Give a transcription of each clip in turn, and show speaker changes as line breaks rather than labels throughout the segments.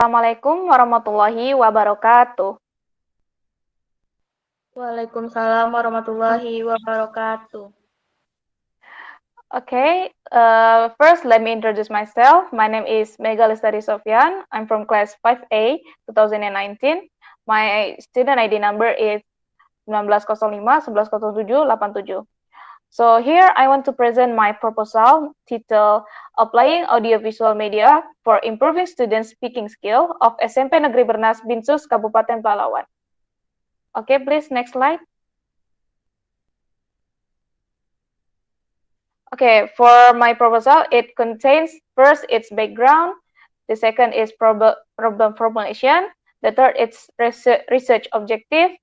Assalamualaikum warahmatullahi wabarakatuh.
Waalaikumsalam warahmatullahi wabarakatuh.
Okay, first let me introduce myself. My name is Lestari Syofyan. I'm from class 5A 2019. My student ID number is 1905 1107 87. So here I want to present my proposal titled Applying Audiovisual Media for Improving Students' Speaking Skill of SMP Negeri Bernas Binsus Kabupaten Palawan. Okay, please next slide. Okay, for my proposal, it contains first its background, the second is problem formulation, the third is research objective,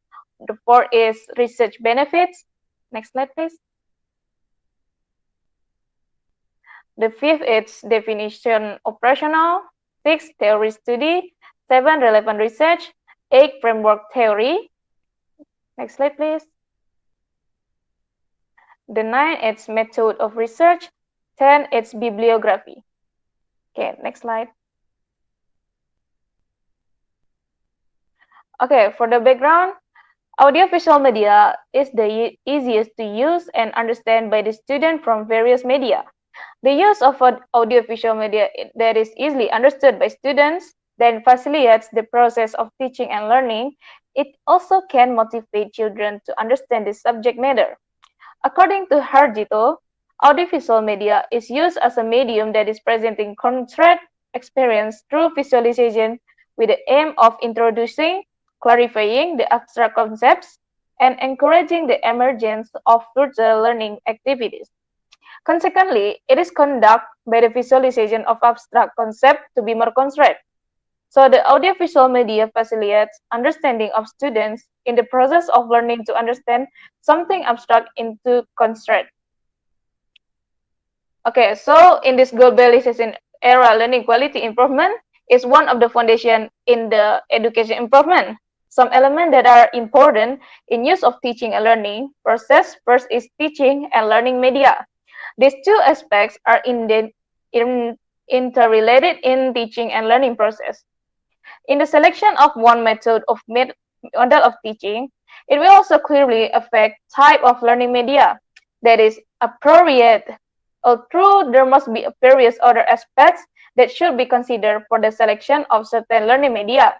the fourth is research benefits. Next slide, please. The fifth is definition operational, six theory study, seven relevant research, eight framework theory. Next slide, please. The 9 its method of research, 10 its bibliography. Okay, next slide. Okay, for the background, audiovisual media is the easiest to use and understand by the student from various media. The use of audiovisual media that is easily understood by students then facilitates the process of teaching and learning. It also can motivate children to understand the subject matter. According to Harjito, audiovisual media is used as a medium that is presenting concrete experience through visualization with the aim of introducing, clarifying the abstract concepts, and encouraging the emergence of further learning activities. Consequently, it is conducted by the visualization of abstract concepts to be more concrete. So the audiovisual media facilitates understanding of students in the process of learning to understand something abstract into concrete. Okay, so in this globalization era, learning quality improvement is one of the foundation in the education improvement. Some elements that are important in use of teaching and learning process first is teaching and learning media. These two aspects are interrelated in teaching and learning process. In the selection of one method of model of teaching, it will also clearly affect type of learning media that is appropriate, although there must be various other aspects that should be considered for the selection of certain learning media.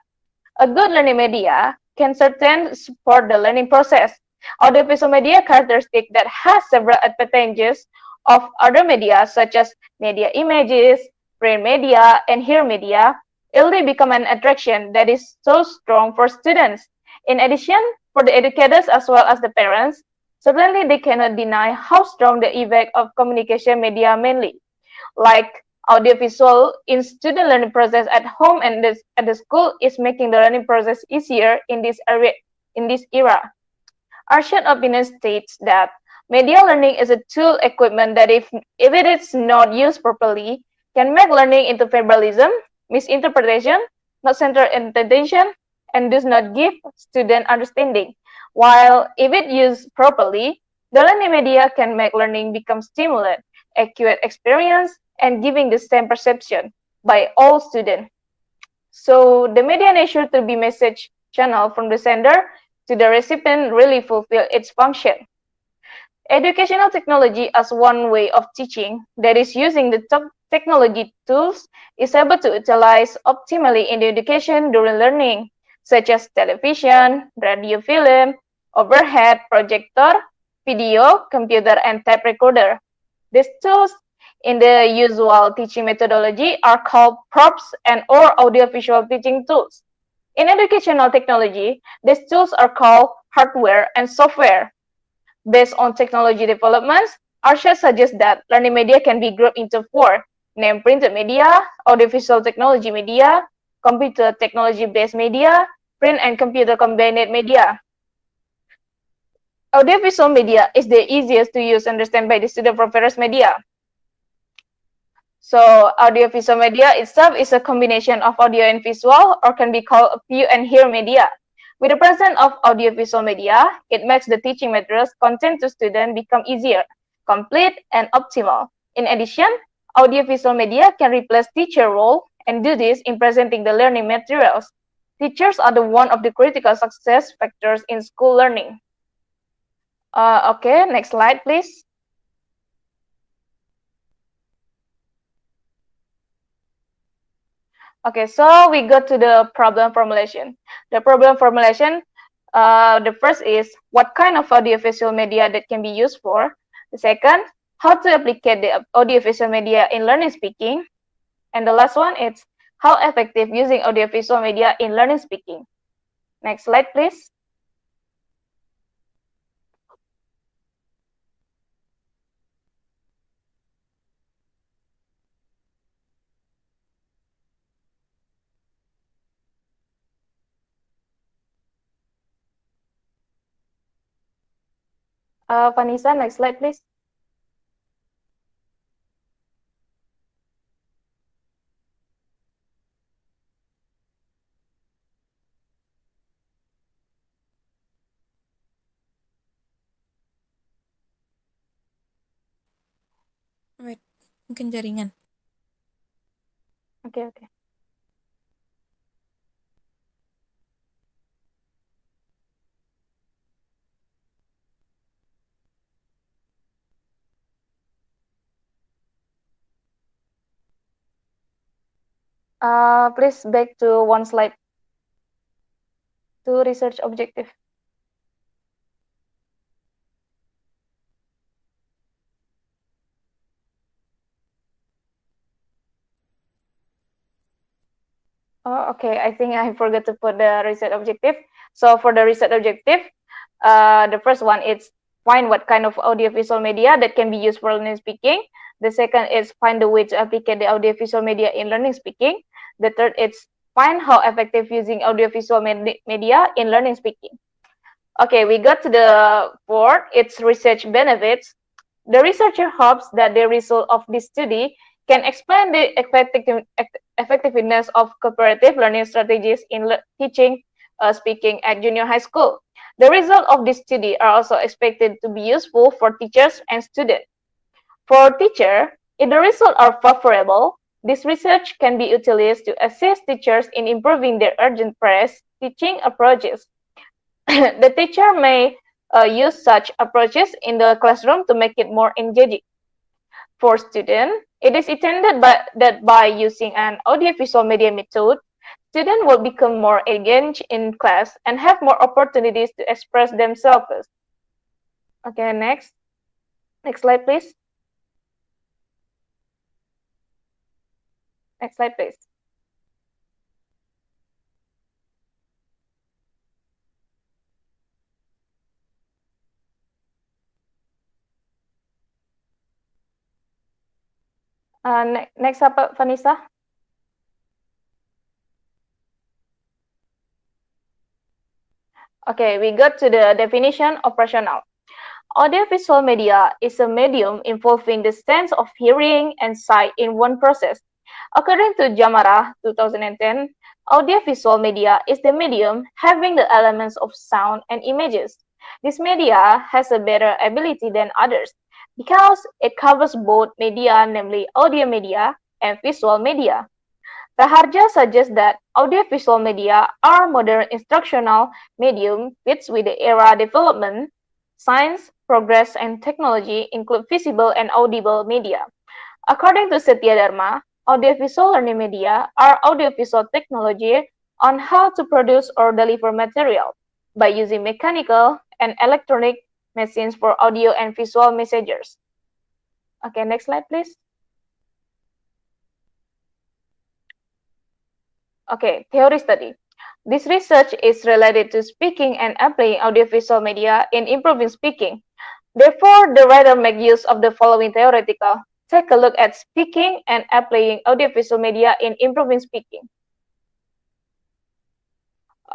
A good learning media can certainly support the learning process. Audiovisual media characteristic that has several advantages of other media such as media images, print media, and hear media early become an attraction that is so strong for students. In addition, for the educators as well as the parents, certainly they cannot deny how strong the effect of communication media mainly, like audiovisual in student learning process at home and at the school is making the learning process easier in this era. Arshad opinion states that media learning is a tool equipment that if it is not used properly, can make learning into verbalism, misinterpretation, not centered attention, and does not give student understanding. While if it used properly, the learning media can make learning become stimulate, accurate experience, and giving the same perception by all students. So the media nature to be message channel from the sender to the recipient really fulfill its function. Educational technology as one way of teaching that is using the technology tools is able to utilize optimally in the education during learning, such as television, radio film, overhead projector, video, computer, and tape recorder. These tools in the usual teaching methodology are called props and or audiovisual teaching tools. In educational technology, these tools are called hardware and software. Based on technology developments, Arshad suggests that learning media can be grouped into four, named printed media, audiovisual technology media, computer technology-based media, print and computer combined media. Audiovisual media is the easiest to use and understand by the student from various media. So audiovisual media itself is a combination of audio and visual, or can be called view and hear media. With the presence of audiovisual media, it makes the teaching materials content to students become easier, complete, and optimal. In addition, audiovisual media can replace teacher role and duties in presenting the learning materials. Teachers are the one of the critical success factors in school learning. Okay, next slide, please. Okay, so we go to the problem formulation. The problem formulation, the first is what kind of audiovisual media that can be used for. The second, how to applicate the audiovisual media in learning speaking. And the last one is how effective using audiovisual media in learning speaking. Next slide, please. Vanisa, next slide, please.
Wait, mungkin jaringan.
Okay, okay. Please back to one slide. To research objective. Oh, okay. I think I forgot to put the research objective. So for the research objective, the first one is find what kind of audiovisual media that can be used for learning speaking. The second is find the way to applicate the audiovisual media in learning speaking. The third is find how effective using audiovisual media in learning speaking. Okay, we got to the fourth. It's research benefits. The researcher hopes that the result of this study can explain the effectiveness of cooperative learning strategies in teaching speaking at junior high school. The results of this study are also expected to be useful for teachers and students. For teachers, if the results are favorable, this research can be utilized to assist teachers in improving their urgent press teaching approaches. The teacher may use such approaches in the classroom to make it more engaging. For students, it is intended that by using an audiovisual media method, students will become more engaged in class and have more opportunities to express themselves. Okay, next. Next slide, please. Next slide, please. Next apa, Vanisa? Okay, we got to the definition of rational. Audiovisual media is a medium involving the sense of hearing and sight in one process. According to Jamara 2010, audiovisual media is the medium having the elements of sound and images. This media has a better ability than others because it covers both media, namely audio media and visual media. Raharja suggests that audiovisual media are modern instructional medium fits with the era development. Science, progress, and technology include visible and audible media. According to Satya Dharma, audiovisual learning media are audiovisual technology on how to produce or deliver material by using mechanical and electronic machines for audio and visual messengers. Okay, next slide, please. Okay, theory study. This research is related to speaking and applying audiovisual media in improving speaking. Therefore, the writer makes use of the following theoretical. Take a look at speaking and applying audiovisual media in improving speaking.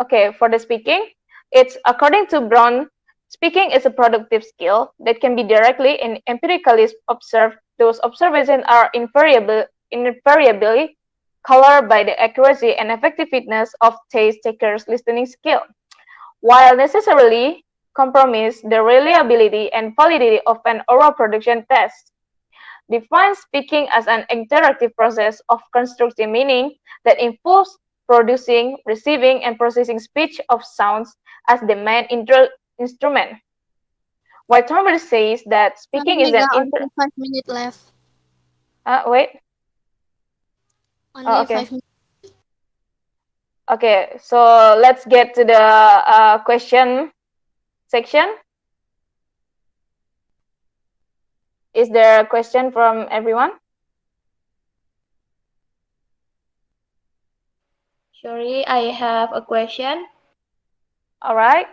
Okay, for the speaking, it's according to Brown, speaking is a productive skill that can be directly and empirically observed. Those observations are invariably colored by the accuracy and effectiveness of taste takers' listening skill, while necessarily compromise the reliability and validity of an oral production test. defines speaking as an interactive process of constructing meaning that involves producing, receiving, and processing speech of sounds as the main instrument. While Thornberry says that
Sorry,
speaking is an
Mega, only 5 minutes left.
wait.
Only
Okay.
5 minutes.
Okay, so let's get to the question section. Is there a question from everyone?
Sorry, I have a question.
All right.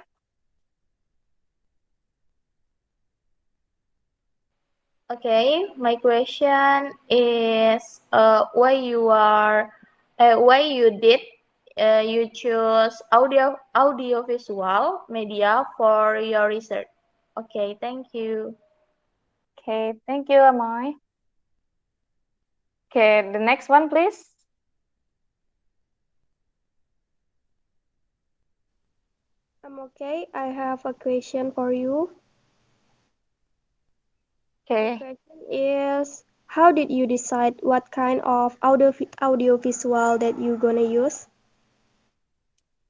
Okay, my question is why you choose audiovisual media for your research. Okay, thank you.
Okay, thank you, Amoy. Okay, the next one, please.
Okay. I have a question for you. The
Okay.
question is, how did you decide what kind of audiovisual that you're gonna use?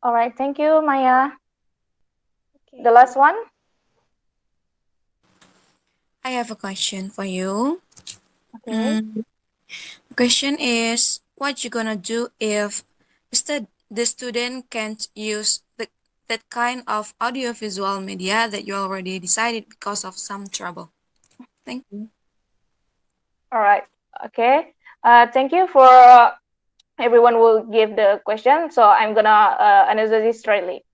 All right, thank you, Maya.
Okay,
The last one.
I have a question for you.
Okay.
The question is, what you gonna do if the student can't use that kind of audiovisual media that you already decided because of some trouble? Thank you.
All right. Okay. Thank you for everyone will give the question. So I'm gonna answer this straightly.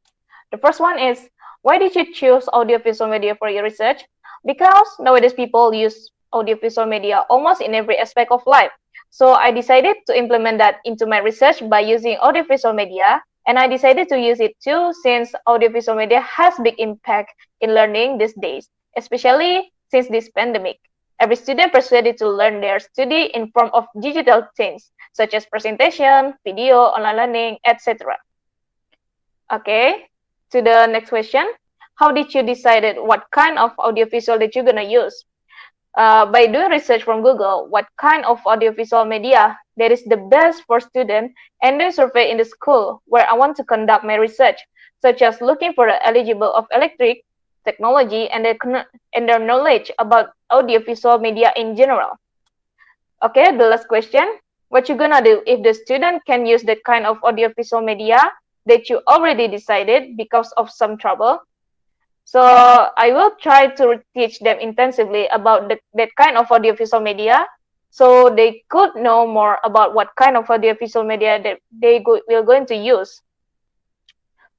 The first one is, why did you choose audiovisual media for your research? Because nowadays people use audiovisual media almost in every aspect of life. So I decided to implement that into my research by using audiovisual media, and I decided to use it too since audiovisual media has big impact in learning these days, especially since this pandemic. Every student persuaded to learn their study in form of digital things such as presentation, video, online learning, etc. Okay, to the next question. How did you decide what kind of audiovisual that you're gonna use? By doing research from Google, what kind of audiovisual media that is the best for students, and then survey in the school where I want to conduct my research, such as looking for the eligible of electric technology and their knowledge about audiovisual media in general. Okay, the last question. What you gonna do if the student can use that kind of audiovisual media that you already decided because of some trouble? So I will try to teach them intensively about that kind of audiovisual media, so they could know more about what kind of audiovisual media that will going to use.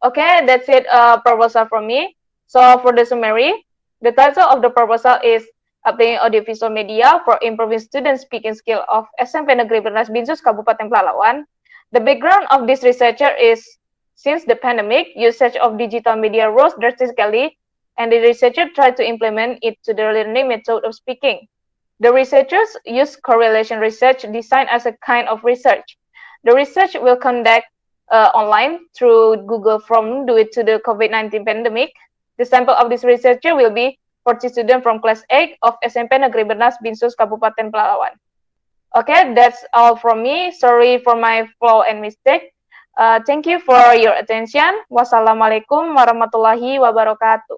Okay, that's it. Proposal from me. So for the summary, the title of the proposal is Applying Audiovisual Media for Improving Student Speaking Skill of SMP Negeri Bernas Binsus Kabupaten Pelalawan. The background of this researcher is, since the pandemic, usage of digital media rose drastically, and the researcher tried to implement it to the learning method of speaking. The researchers use correlation research designed as a kind of research. The research will conduct online through Google Form due to the COVID-19 pandemic. The sample of this researcher will be 40 students from class 8 of SMP Negeri Bernas Binsus Kabupaten Pelalawan. Okay, that's all from me. Sorry for my flaw and mistake. Thank you for your attention. Wassalamualaikum warahmatullahi wabarakatuh.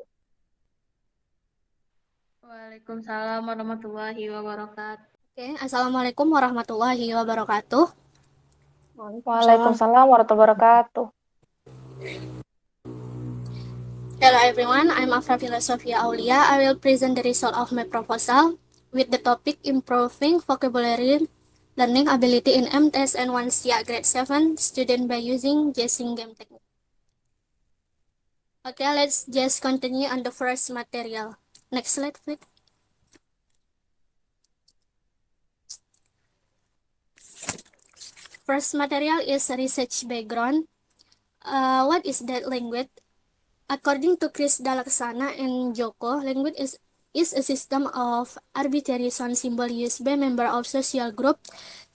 Waalaikumsalam warahmatullahi wabarakatuh.
Okay, Assalamualaikum warahmatullahi wabarakatuh.
Waalaikumsalam warahmatullahi wabarakatuh.
Hello everyone, I'm Afra Filosofiah Aulia. I will present the result of my proposal with the topic Improving Vocabulary Learning Ability in MTS and 1SIA Grade 7 Student by using guessing game technique. Okay, let's just continue on the first material. Next slide, please. First material is research background. What is that language? According to Chris Dalaksana and Joko, language is a system of arbitrary sound symbol used by members of social group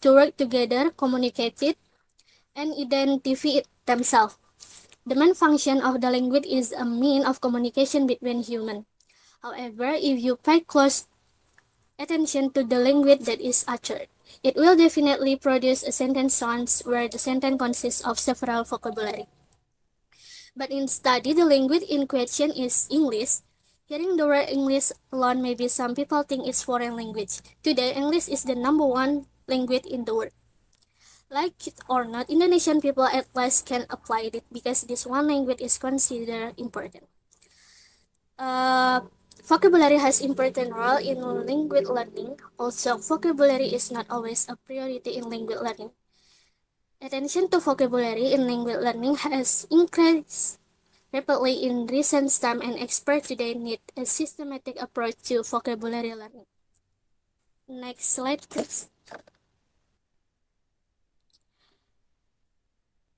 to work together, communicate, and identify themselves. The main function of the language is a means of communication between humans. However, if you pay close attention to the language that is uttered. It will definitely produce a sentence sounds where the sentence consists of several vocabulary. But in study, the language in question is English. Hearing the word English alone, maybe some people think it's foreign language. Today, English is the number one language in the world. Like it or not, Indonesian people at least can apply it because this one language is considered important. Vocabulary has important role in language learning. Also, vocabulary is not always a priority in language learning. Attention to vocabulary in language learning has increased rapidly in recent time, and experts today need a systematic approach to vocabulary learning. Next slide, please.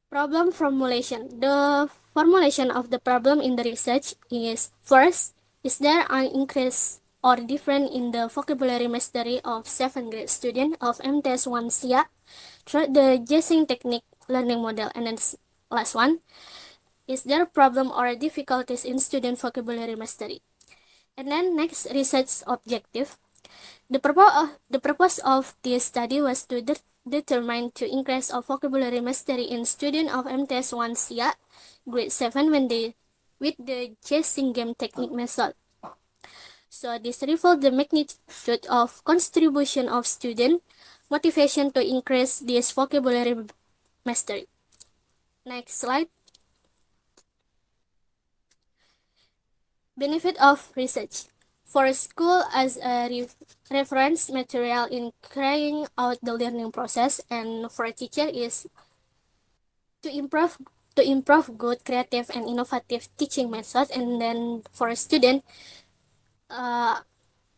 Problem formulation. The formulation of the problem in the research is, first, is there an increase or difference in the vocabulary mastery of 7th grade student of MTS 1 SIA through the guessing technique learning model? And then last one, is there a problem or difficulties in student vocabulary mastery? And then next, research objective. The purpose of this study was to determine to increase of vocabulary mastery in student of MTS 1 SIA grade 7 with the guessing game technique method. So this revealed the magnitude of contribution of student motivation to increase this vocabulary mastery. Next slide. Benefit of research. For a school as a reference material in carrying out the learning process, and for a teacher is to improve good, creative, and innovative teaching methods, and then for a student are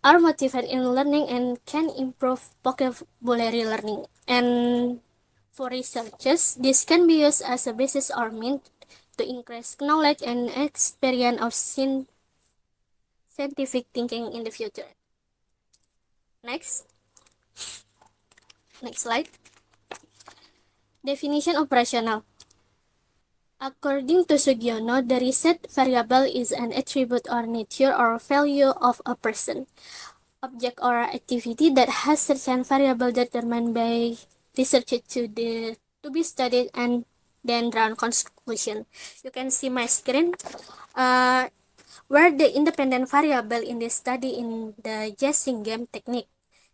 motivated in learning and can improve vocabulary learning. And for researchers, this can be used as a basis or means to increase knowledge and experience of scientific thinking in the future. Next slide. Definition operational. According to Sugiono, the reset variable is an attribute or nature or value of a person, object, or activity that has certain variable determined by researchers to be studied and then drawn conclusion. You can see my screen. Where the independent variable in this study in the guessing game technique.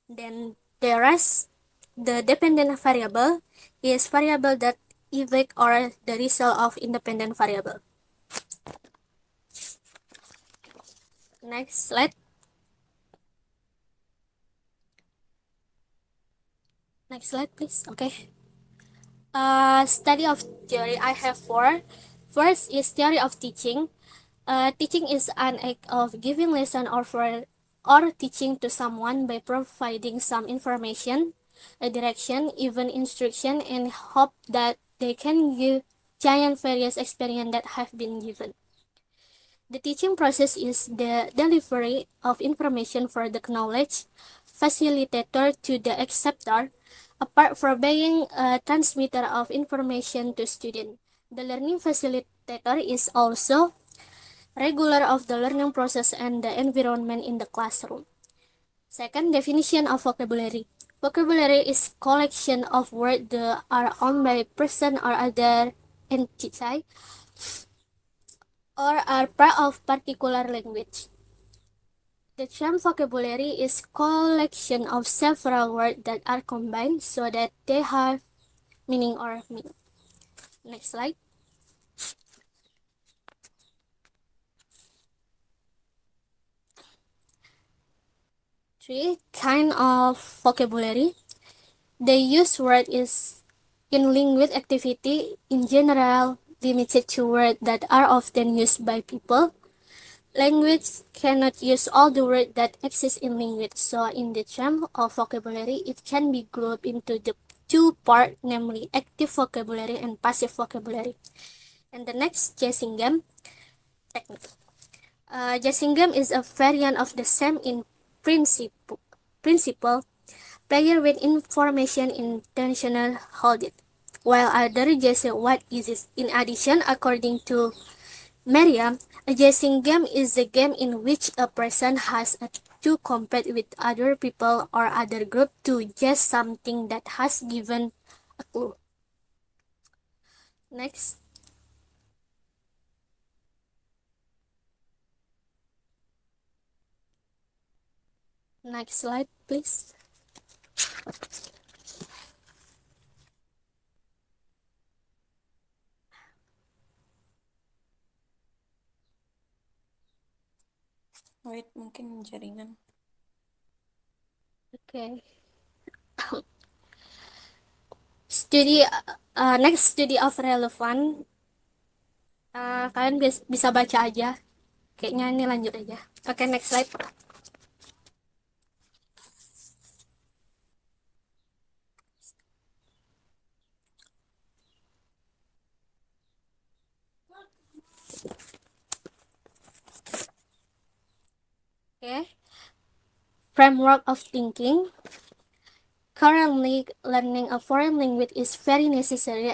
Then the rest, the dependent variable, is variable that effect or the result of independent variable. Next slide. Next slide, please. Okay. Study of theory. I have four. First is theory of teaching. Teaching is an act of giving lesson or teaching to someone by providing some information, a direction, even instruction, and hope that they can give giant various experience that have been given. The teaching process is the delivery of information for the knowledge facilitator to the acceptor, apart from being a transmitter of information to student. The learning facilitator is also regular of the learning process and the environment in the classroom. Second, definition of vocabulary. Vocabulary is collection of words that are owned by person or other entity or are part of particular language. The term vocabulary is collection of several words that are combined so that they have meaning or meaning. Next slide. Three kind of vocabulary. The used word is in language activity in general limited to words that are often used by people. Language cannot use all the words that exist in language, so in the term of vocabulary, it can be grouped into the two parts, namely active vocabulary and passive vocabulary. And the next, guessing game technique. Guessing game is a variant of the same in principle. Player with information intentional hold it, while other guess what is it. In addition, according to Merriam, a guessing game is a game in which a person has a to compete with other people or other group to guess something that has given a clue. Next. Next slide, please.
Wait, mungkin jaringan.
Okay. Next study of relevant. Kalian bisa baca aja. Kayaknya ini lanjut aja. Oke, next slide. Okay. Framework of thinking. Currently, learning a foreign language is very necessary,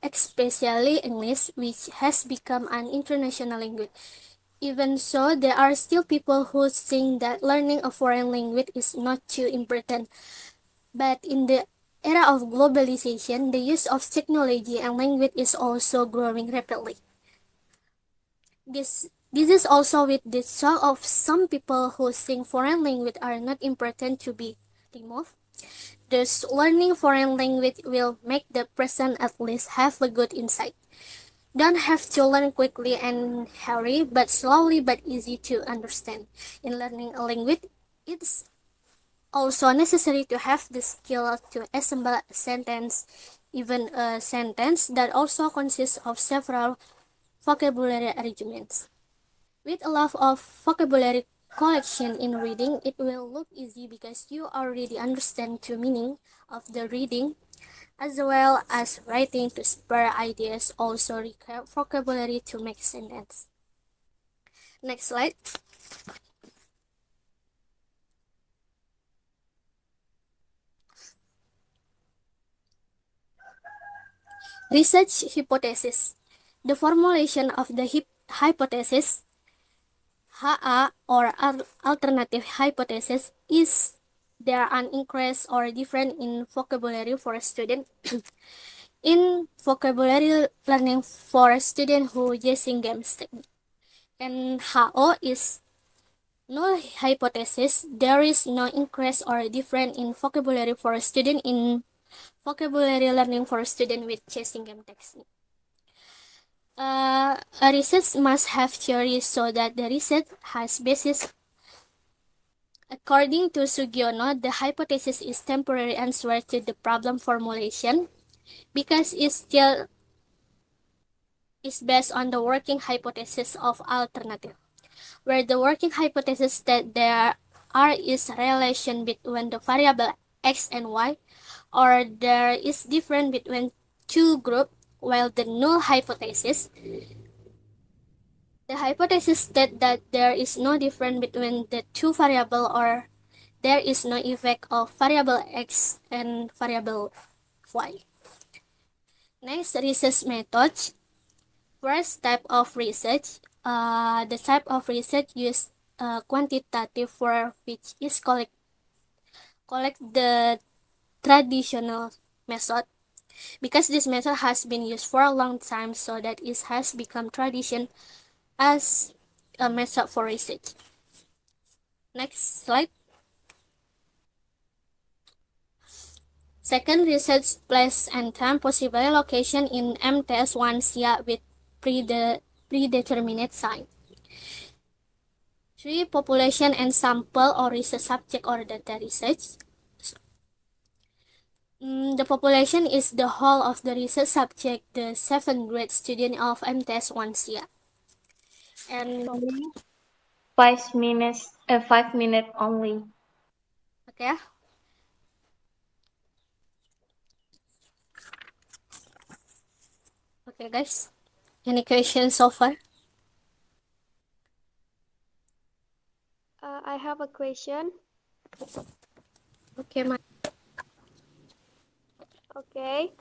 especially English, which has become an international language. Even so, there are still people who think that learning a foreign language is not too important. But in the era of globalization, the use of technology and language is also growing rapidly. This is also with the shock of some people who think foreign language are not important to be removed. Thus, learning foreign language will make the person at least have a good insight. Don't have to learn quickly and hurry, but slowly but easy to understand. In learning a language, it's also necessary to have the skill to assemble a sentence, even a sentence that also consists of several vocabulary arrangements. With a lot of vocabulary collection in reading, it will look easy because you already understand the meaning of the reading, as well as writing to spare ideas also require vocabulary to make sentence. Next slide. Research hypothesis. The formulation of the hypothesis, HA, or alternative hypothesis, is there an increase or difference in vocabulary for a student? In vocabulary learning for a student who using games technique. And HO is null hypothesis. There is no increase or difference in vocabulary for a student in vocabulary learning for a student with chasing game technique. A research must have theory so that the research has basis. According to Sugiono, the hypothesis is temporary answer to the problem formulation because it still is based on the working hypothesis of alternative, where the working hypothesis that there is relation between the variable x and y, or there is difference between two groups, while the null hypothesis, the hypothesis that there is no difference between the two variables, or there is no effect of variable x and variable y. Next, research methods. First type of research, the type of research use quantitative for which is collect the traditional method, because this method has been used for a long time, so that it has become tradition as a method for research. Next slide. Second, research place and time, possible location in MTS 1 with predetermined site. 3. Population and sample or research subject or data research. The population is the whole of the research subject, the 7th grade student of MTS 1 And
5 minutes, 5 minutes only.
okay. Okay, guys. Any questions so far?
I have a question.
Okay,
Okay.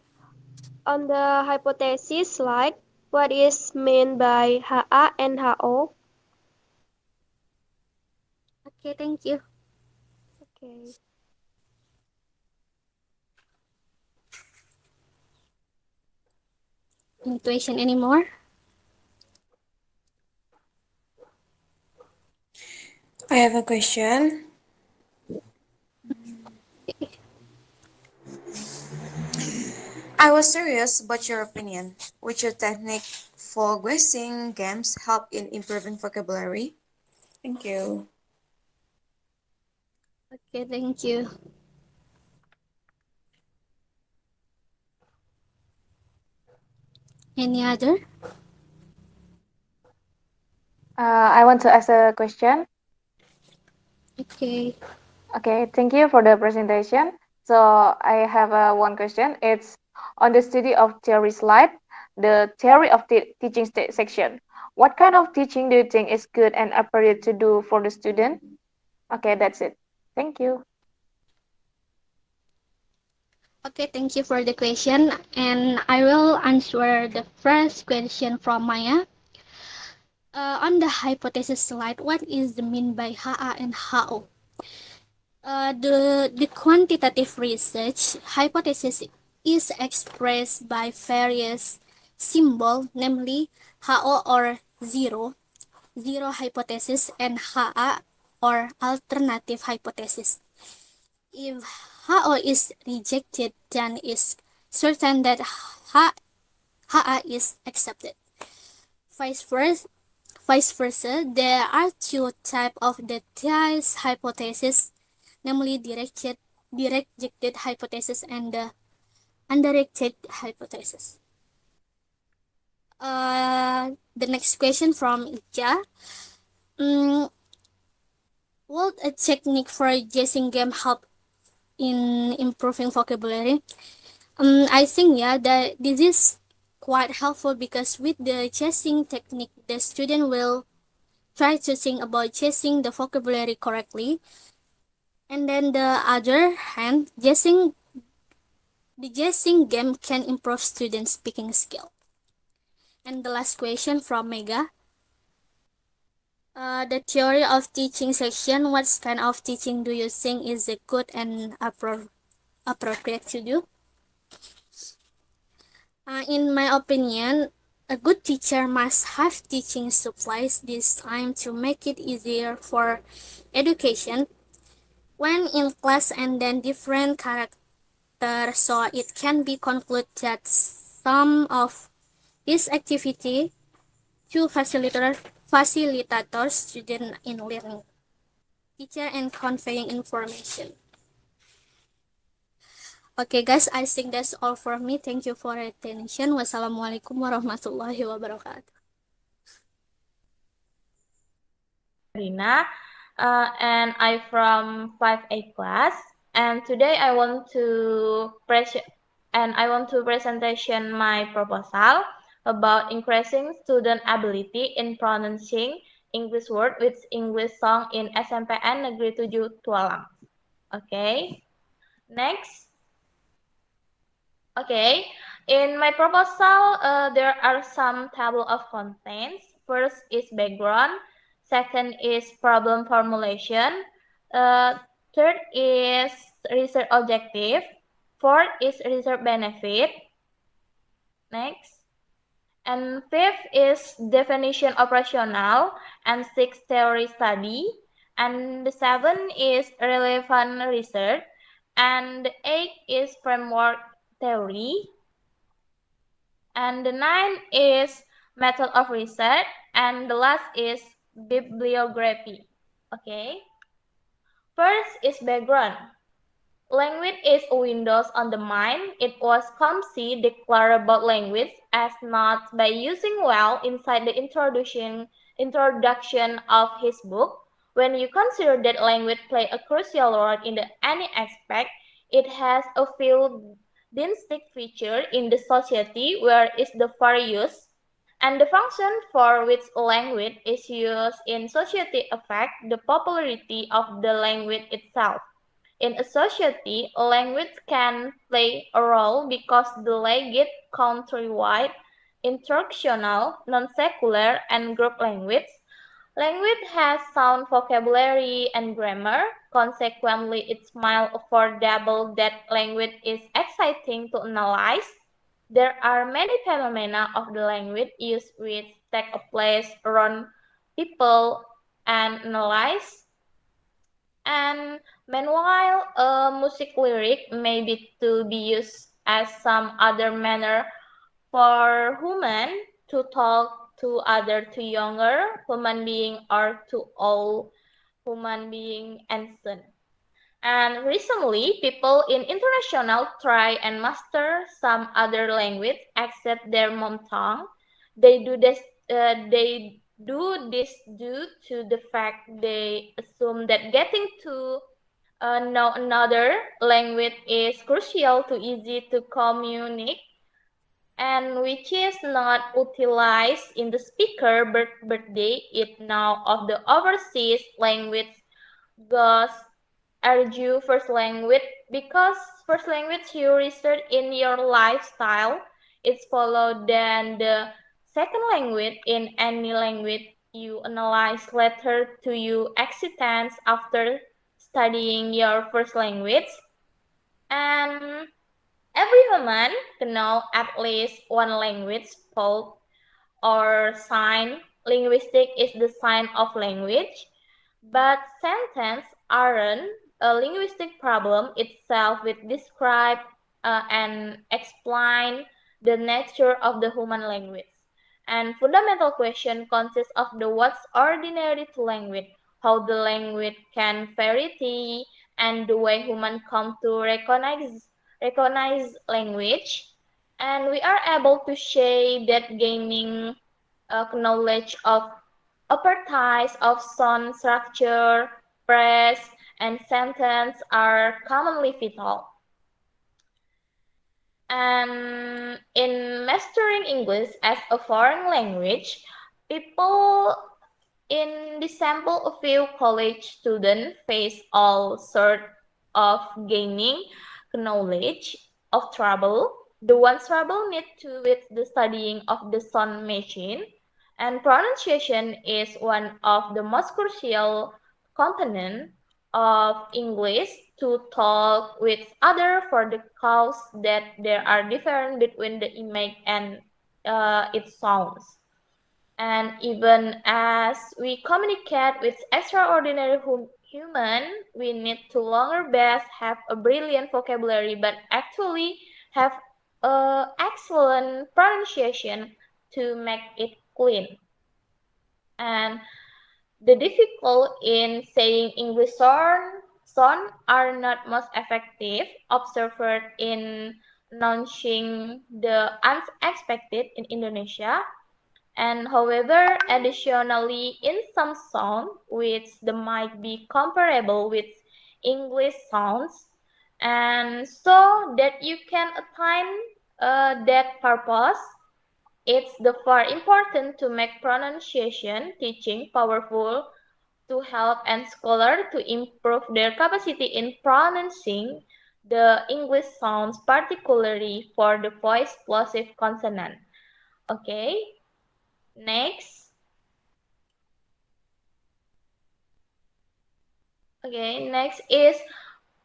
On the hypothesis slide, what is meant by HA and HO?
Okay, thank you.
Okay.
Any question anymore?
I have a question. I was curious about your opinion. Would your technique for guessing games help in improving vocabulary? Thank you.
Okay, thank you. Any other?
I want to ask a question.
Okay.
Okay, thank you for the presentation. So I have one question. It's on the study of theory slide, the theory of teaching section. What kind of teaching do you think is good and appropriate to do for the student? Okay, that's it. Thank you.
Okay, thank you for the question. And I will answer the first question from Maya. On the hypothesis slide, what is the mean by HA and HO? The quantitative research hypothesis is expressed by various symbols, namely HO or zero hypothesis, and HA or alternative hypothesis. If HO is rejected, then it's certain that HA is accepted. Vice versa, there are two types of the Thies hypothesis, namely rejected hypothesis and the undirected hypothesis. The next question from Ija. Would a technique for guessing game help in improving vocabulary? I think that this is quite helpful because with the guessing technique, the student will try to think about guessing the vocabulary correctly. And then the other hand, the guessing game can improve students' speaking skill. And the last question from Mega. The theory of teaching section, what kind of teaching do you think is good and appropriate to do? In my opinion, a good teacher must have teaching supplies this time to make it easier for education when in class and then different characters, so it can be concluded that some of this activity to facilitators student in learning, teacher and conveying information. Okay guys, I think that's all for me. Thank you for your attention. Wassalamualaikum warahmatullahi wabarakatuh.
Sabrina, and I from 5A class. And today I want to presentation my proposal about increasing student ability in pronouncing English word with English song in SMPN Negeri 7 Tualang. Okay. Next. Okay, in my proposal, there are some table of contents. First is background, second is problem formulation, third is research objective, fourth is research benefit, next, and fifth is definition operational, and sixth theory study, and the seventh is relevant research, and the eighth is framework theory, and the ninth is method of research, and the last is bibliography. Okay. First is background. Language is a window on the mind. It was Comsey declared about language as not by using well inside the introduction of his book. When you consider that language play a crucial role in any aspect, it has a few distinct features in the society where is the fair use and the function for which language is used in society affect the popularity of the language itself. In a society, language can play a role because the language countrywide, instructional, non-secular, and group language Language has sound vocabulary and grammar. Consequently, it's more affordable that language is exciting to analyze. There are many phenomena of the language used which take a place around people and analyze. And meanwhile, a music lyric may be to be used as some other manner for human to talk to other, to younger human being or to old human being and son. And recently, people in international try and master some other language except their mom tongue. They do this. They do this due to the fact they assume that getting to know another language is crucial to easy to communicate, and which is not utilized in the speaker birthday. It now of the overseas language goes argue first language, because first language you research in your lifestyle is followed than the second language in any language you analyze later to your existence after studying your first language. And every human can know at least one language, spoke or sign. Linguistic is the sign of language, but sentences aren't a linguistic problem itself, which describe and explain the nature of the human language. And fundamental question consists of the what's ordinary to language, how the language can vary, and the way humans come to recognize language. And we are able to say that gaining knowledge of properties of sound structure, phrase, and sentence are commonly vital. And in mastering English as a foreign language, people in the sample a few college students face all sort of gaining knowledge of trouble. The one trouble need to with the studying of the sound machine, and pronunciation is one of the most crucial component of English to talk with other for the cause that there are different between the image and its sounds. And even as we communicate with extraordinary human, we need to longer best have a brilliant vocabulary, but actually have excellent pronunciation to make it clean. And the difficult in saying English sound are not most effective, observed in announcing the unexpected in Indonesia. And however, additionally, in some sound which the might be comparable with English sounds, and so that you can attain that purpose, it's the far important to make pronunciation teaching powerful to help and scholar to improve their capacity in pronouncing the English sounds, particularly for the voice plosive consonant. Okay, next. Okay, next is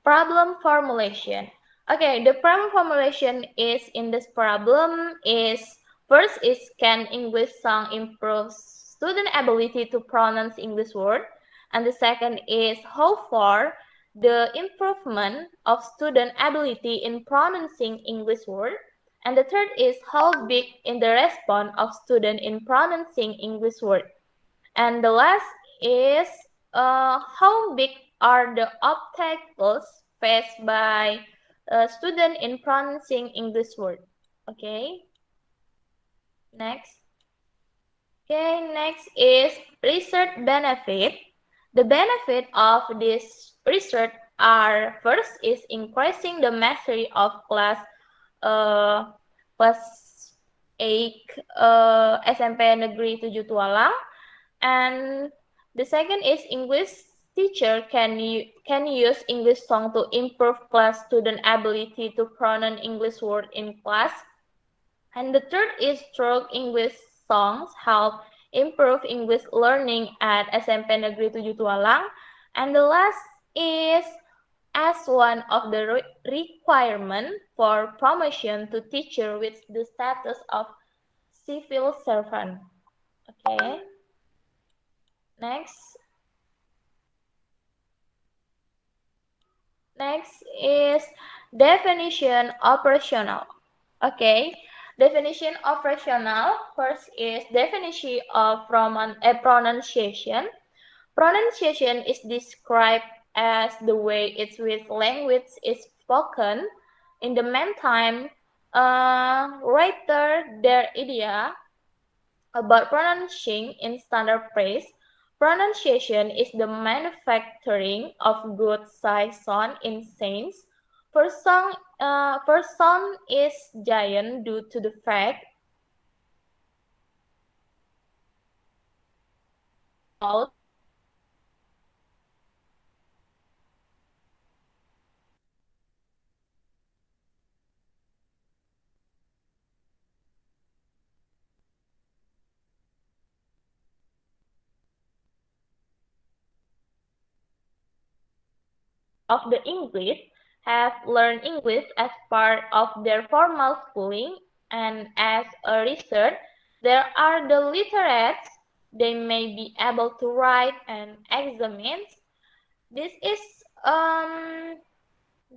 problem formulation. Okay, the problem formulation is in this problem is first is can English song improve student ability to pronounce English word, and the second is how far the improvement of student ability in pronouncing English word, and the third is how big in the response of student in pronouncing English word. And the last is how big are the obstacles faced by a student in pronouncing English word. Okay, next. Okay, next is research benefit. The benefit of this research are first is increasing the mastery of class 8 SMP Negeri 7 Tualang. And the second is English teacher can use English song to improve class student ability to pronounce English word in class. And the third is through English songs help improve English learning at SMP Negeri 7 Tualang. And the last is as one of the requirement for promotion to teacher with the status of civil servant. Okay. Next. Next is definition operational. Okay. Definition operational. First is definition of pronunciation. Pronunciation is described as the way its with language is spoken. In the meantime, writer their idea about pronouncing in standard phrase. Pronunciation is the manufacturing of good size sound in sense. First sound is giant due to the fact vowels of the English have learned English as part of their formal schooling, and as a result, there are the literates they may be able to write and examine. This is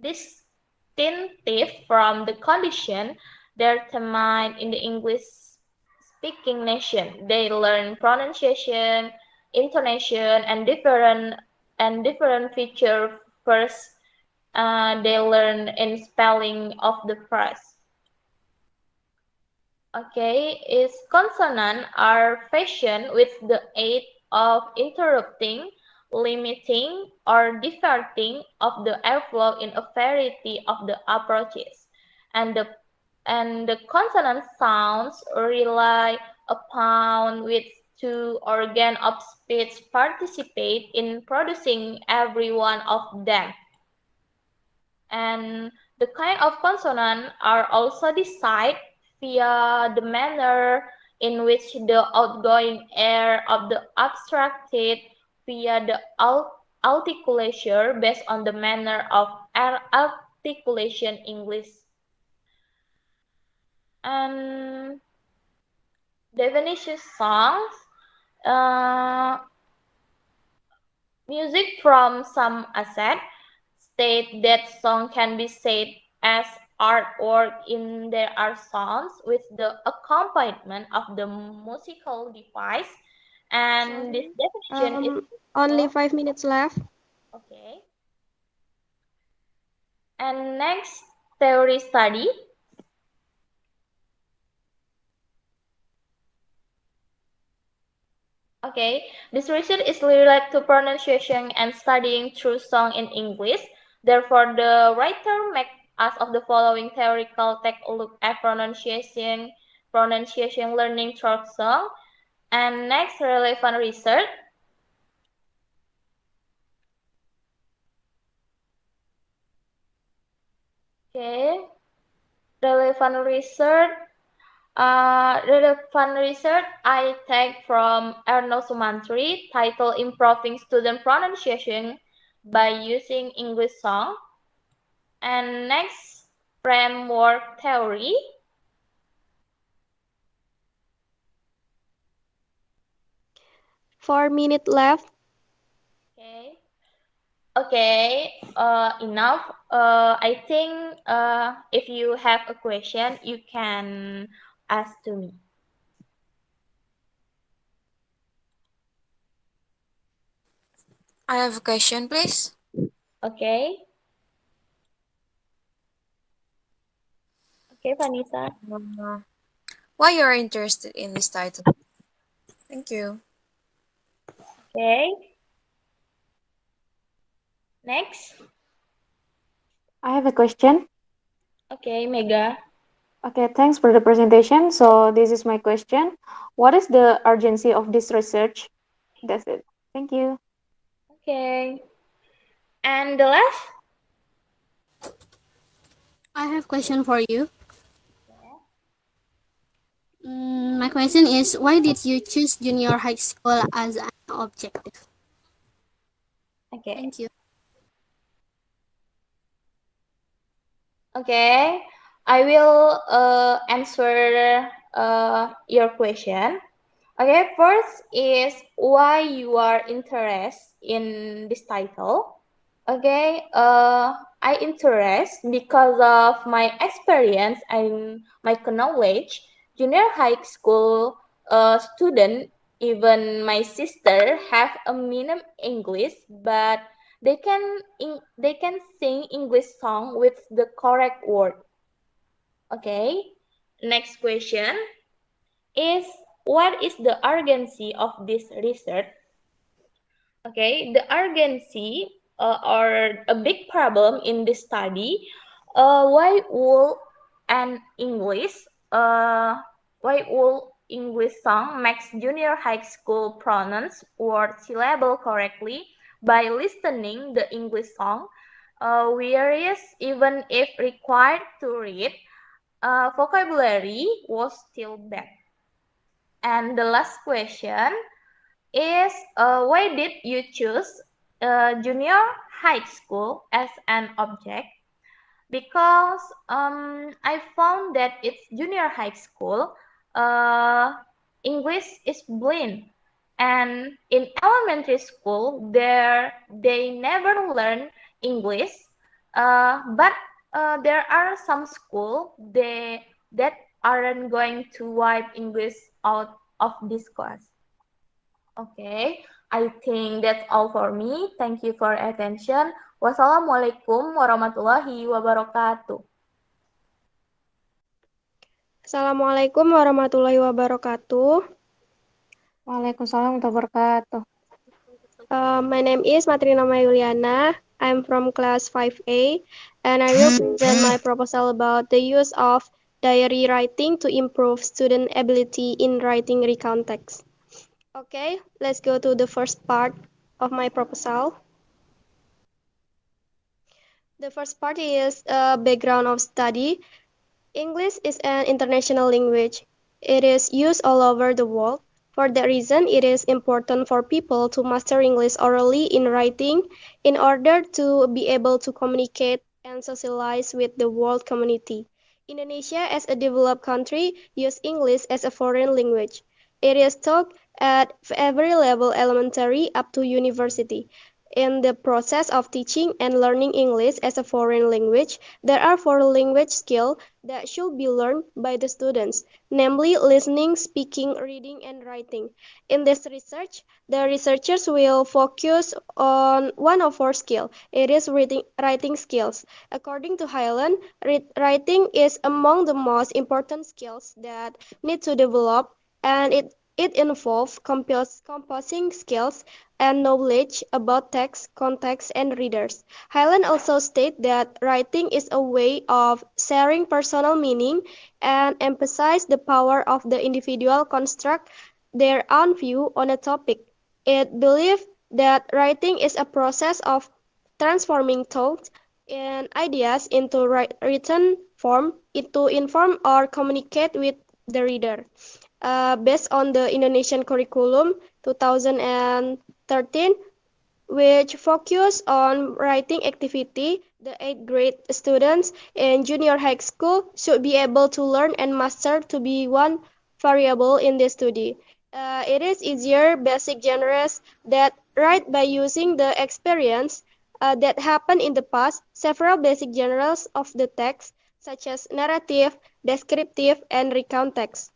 distinctive from the condition determined in the English-speaking nation. They learn pronunciation, intonation, and different features first. They learn in spelling of the phrase. Okay, is consonant are fashioned with the aid of interrupting, limiting, or diverting of the airflow in a variety of the approaches, and the consonant sounds rely upon which two organs of speech participate in producing every one of them. And the kind of consonant are also decided via the manner in which the outgoing air of the abstracted via the articulation based on the manner of articulation English. And definition songs, music from some asset state that song can be said as artwork in there are songs with the accompaniment of the musical device, and this definition is
Only 5 minutes left.
okay. And next, theory study. Okay, this research is related to pronunciation and studying through song in English. Therefore, the writer makes us of the following theoretical take a look at pronunciation learning through song. And next, relevant research. Okay, relevant research. Relevant research I take from Arnold Sumantri, titled Improving Student Pronunciation by Using English Song. And next, framework theory.
4 minutes left.
Okay. Okay, enough. I think if you have a question, you can ask to me.
I have a question, please.
Okay. Okay, Vanisa.
Why you are interested in this title? Thank you.
Okay. Next.
I have a question.
Okay, Mega.
Okay, thanks for the presentation. So this is my question. What is the urgency of this research? That's it. Thank you.
Okay. And the last?
I have question for you. My question is, why did you choose junior high school as an objective?
Okay.
Thank you.
Okay, I will answer your question. Okay, first is why you are interested in this title. Okay, I interest because of my experience and my knowledge. Junior high school student, even my sister, have a minimum English, but they can sing English song with the correct word. Okay, next question is what is the urgency of this research? Okay, the urgency or a big problem in this study. Why would an English uh, why would English song makes junior high school pronounce word syllable correctly by listening the English song, whereas even if required to read, vocabulary was still bad. And the last question is why did you choose junior high school as an object? Because I found that it's junior high school, uh, English is blind, and in elementary school there they never learn English, but there are some school that aren't going to wipe English out of this class. Okay, I think that's all for me. Thank you for attention. Wassalamualaikum warahmatullahi wabarakatuh.
Assalamualaikum warahmatullahi wabarakatuh.
Waalaikumsalam warahmatullahi wabarakatuh.
My name is Matrina Maya. I'm from class 5A, and I will present my proposal about the use of diary writing to improve student ability in writing recount text. Okay, let's go to the first part of my proposal. The first part is a background of study. English is an international language. It is used all over the world. For that reason, it is important for people to master English orally in writing in order to be able to communicate and socialize with the world community. Indonesia, as a developed country, uses English as a foreign language. It is taught at every level, elementary up to university. In the process of teaching and learning English as a foreign language, there are four language skills that should be learned by the students, namely listening, speaking, reading, and writing. In this research, the researchers will focus on one of four skills. It is writing skills. According to Highland, writing is among the most important skills that need to develop, and it involves composing skills and knowledge about text, context, and readers. Highland also states that writing is a way of sharing personal meaning and emphasize the power of the individual construct their own view on a topic. It believes that writing is a process of transforming thoughts and ideas into written form to inform or communicate with the reader. Based on the Indonesian curriculum 2013, which focus on writing activity, the 8th grade students in junior high school should be able to learn and master to be one variable in the study. It is easier basic genres that write by using the experience that happened in the past, several basic genres of the text, such as narrative, descriptive, and recount text.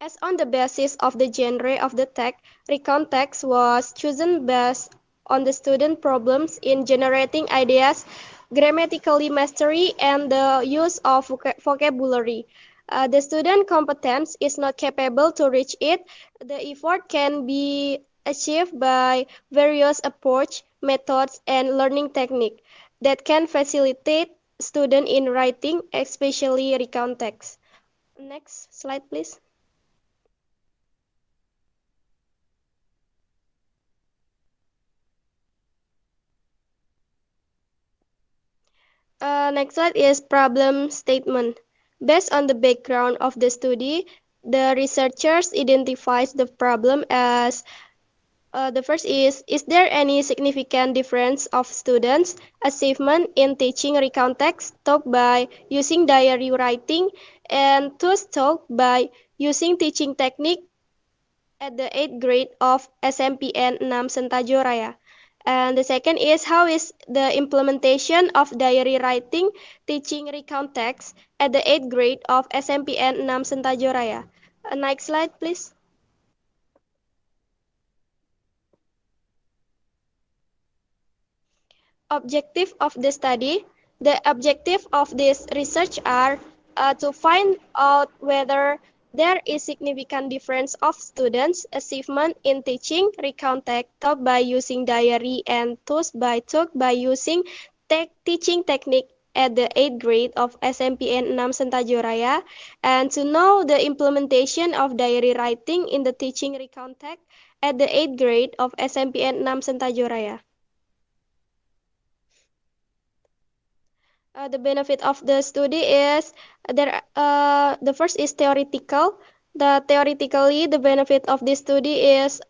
As on the basis of the genre of the text, recount text was chosen based on the student problems in generating ideas, grammatically mastery, and the use of vocabulary. The student competence is not capable to reach it. The effort can be achieved by various approach, methods, and learning technique that can facilitate student in writing, especially recount text. Next slide, please. Next slide is problem statement. Based on the background of the study, the researchers identifies the problem as the first is there any significant difference of students' achievement in teaching recount text taught by using diary writing and thus taught by using teaching technique at the 8th grade of SMPN 6 Sentajo Raya. And the second is how is the implementation of diary writing teaching recount text at the 8th grade of SMPN 6 Sentajo Raya. Next slide, please. Objective of the study. The objective of this research are to find out whether there is significant difference of students' achievement in teaching recount text taught by using diary and taught by using teaching technique at the 8th grade of SMPN 6 Sentajo Raya, and to know the implementation of diary writing in the teaching recount text at the 8th grade of SMPN 6 Sentajo Raya. The benefit of the study is the first is theoretical. The benefit of this study is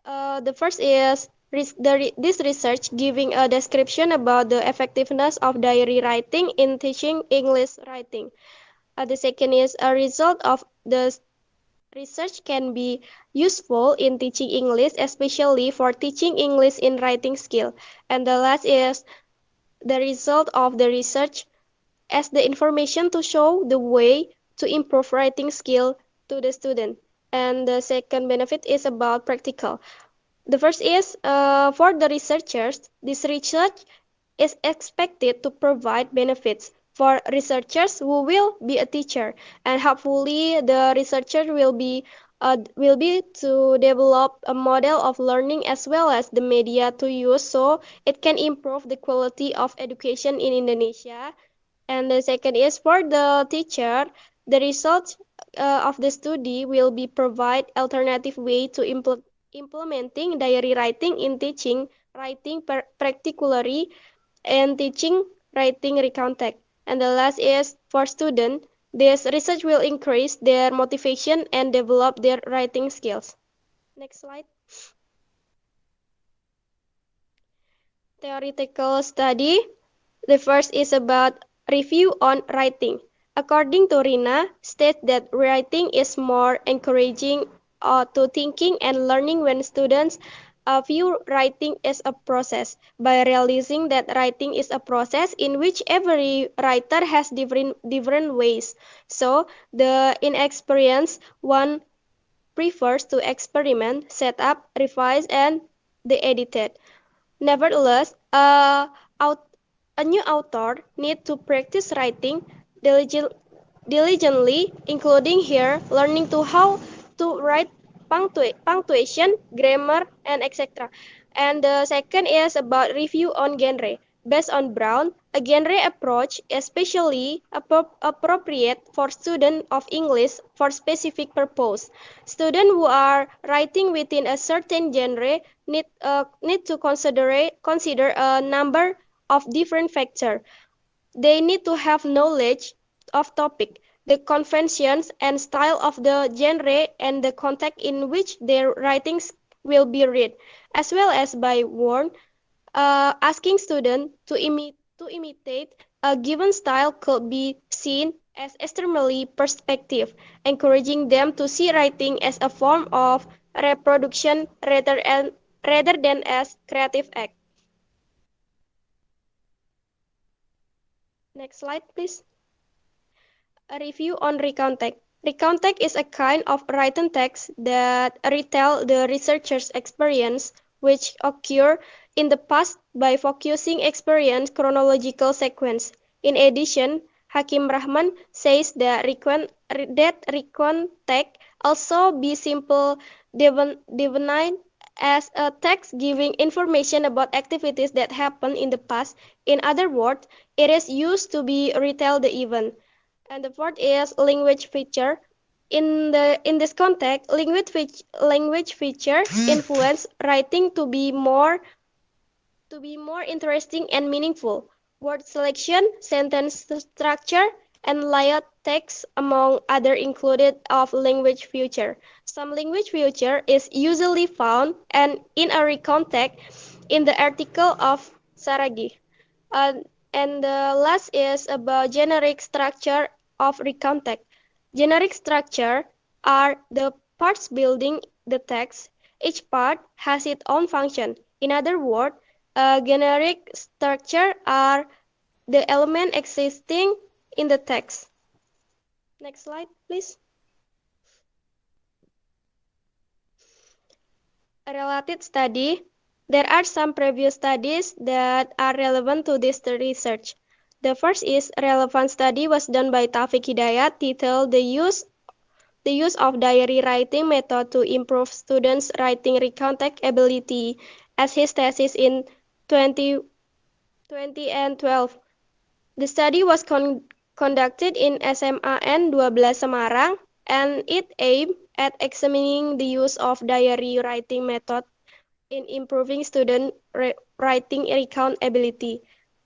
the first is this research giving a description about the effectiveness of diary writing in teaching English writing. The second is a result of the research can be useful in teaching English, especially for teaching English in writing skill. And the last is the result of the research as the information to show the way to improve writing skill to the student. And the second benefit is about practical. The first is for the researchers, this research is expected to provide benefits for researchers who will be a teacher, and hopefully the researcher will be to develop a model of learning as well as the media to use so it can improve the quality of education in Indonesia. And the second is for the teacher, the results of the study will be provide alternative way to implementing diary writing in teaching writing particularly and teaching writing recount text. And the last is for student, this research will increase their motivation and develop their writing skills. Next slide. Theoretical study. The first is about review on writing. According to Rina, states that writing is more encouraging to thinking and learning when students view writing as a process by realizing that writing is a process in which every writer has different ways. So the inexperienced one prefers to experiment, set up, revise, and the edited. Nevertheless, a new author needs to practice writing diligently, including here learning to how to write punctuation, grammar, and etc. And the second is about review on genre. Based on Brown, a genre approach especially appropriate for students of English for specific purpose. Students who are writing within a certain genre need to consider a number of different factors. They need to have knowledge of topic, the conventions and style of the genre and the context in which their writings will be read, as well as by warn, asking students to imitate a given style could be seen as extremely perspective, encouraging them to see writing as a form of reproduction rather than as creative act. Next slide, please. A review on recount text. Recount text is a kind of written text that retell the researcher's experience which occur in the past by focusing experience chronological sequence. In addition, Hakim Rahman says that recount text also be simple defined as a text giving information about activities that happened in the past. In other words, it is used to be retell the event. And the fourth is language feature. In this context, language feature influence writing to be more interesting and meaningful. Word selection, sentence structure, and layout text among other included of language feature. Some language feature is usually found and in a recount text in the article of Saragi. Uh, and the last is about generic structure of recount text. Generic structure are the parts building the text. Each part has its own function. In other words, a generic structure are the element existing in the text. Next slide, please. A related study. There are some previous studies that are relevant to this research. The first is a relevant study was done by Taufik Hidayat titled the use of diary writing method to improve students' writing recontact ability as his thesis in 2020 and 12. The study was conducted in SMAN 12 Semarang and it aimed at examining the use of diary writing method in improving student writing recount ability.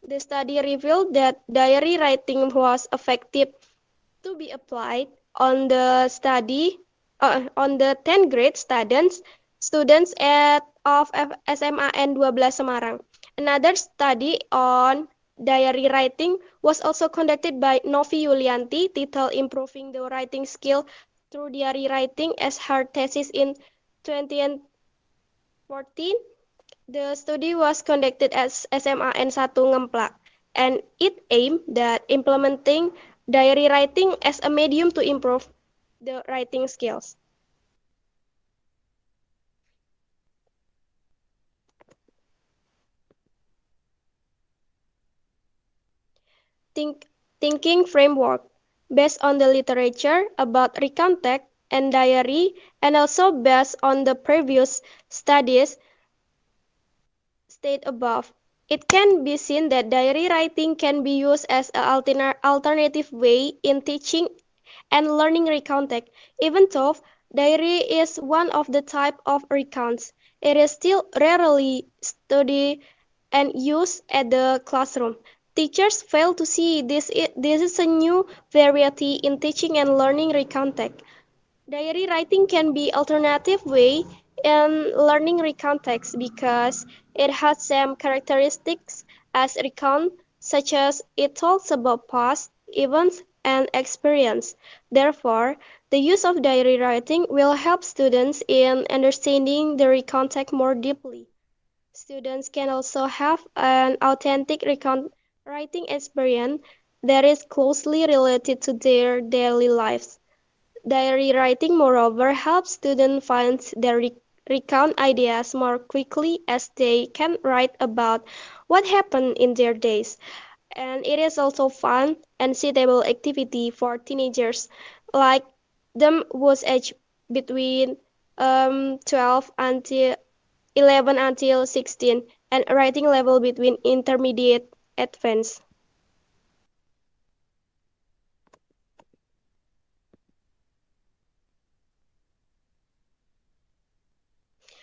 The study revealed that diary writing was effective to be applied on the 10th grade students at of SMAN 12 Semarang. Another study on diary writing was also conducted by Novi Yulianti titled Improving the Writing Skill through Diary Writing as her thesis in 2014. The study was conducted at SMAN 1 Ngemplak, and it aimed at implementing diary writing as a medium to improve the writing skills. Think, thinking framework based on the literature about recontact and diary, and also based on the previous studies stated above. It can be seen that diary writing can be used as an alternative way in teaching and learning recontact. Even though diary is one of the type of recounts, it is still rarely studied and used at the classroom. Teachers fail to see this is a new variety in teaching and learning recontact. Diary writing can be alternative way in learning recount text because it has some characteristics as recount, such as it talks about past events and experience. Therefore, the use of diary writing will help students in understanding the recount text more deeply. Students can also have an authentic recount writing experience that is closely related to their daily lives. Diary writing, moreover, helps students find their recount ideas more quickly as they can write about what happened in their days. And it is also fun and suitable activity for teenagers like them whose age between 12 until 11 until 16 and writing level between intermediate advanced.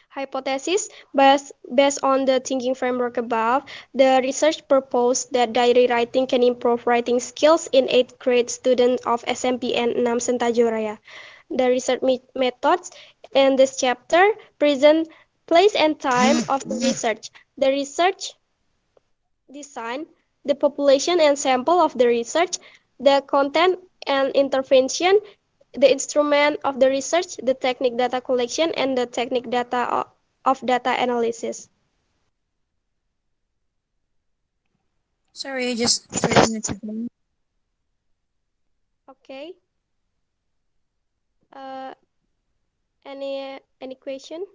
Hypothesis based on the thinking framework above, the research proposed that diary writing can improve writing skills in 8th grade students of SMPN 6 Sentajoraya. The research methods in this chapter present place and time of the research. The research design, the population and sample of the research, the content and intervention, the instrument of the research, the technique data collection, and the technique of data analysis.
Sorry, just 3 minutes ago.
Okay. Uh, any question?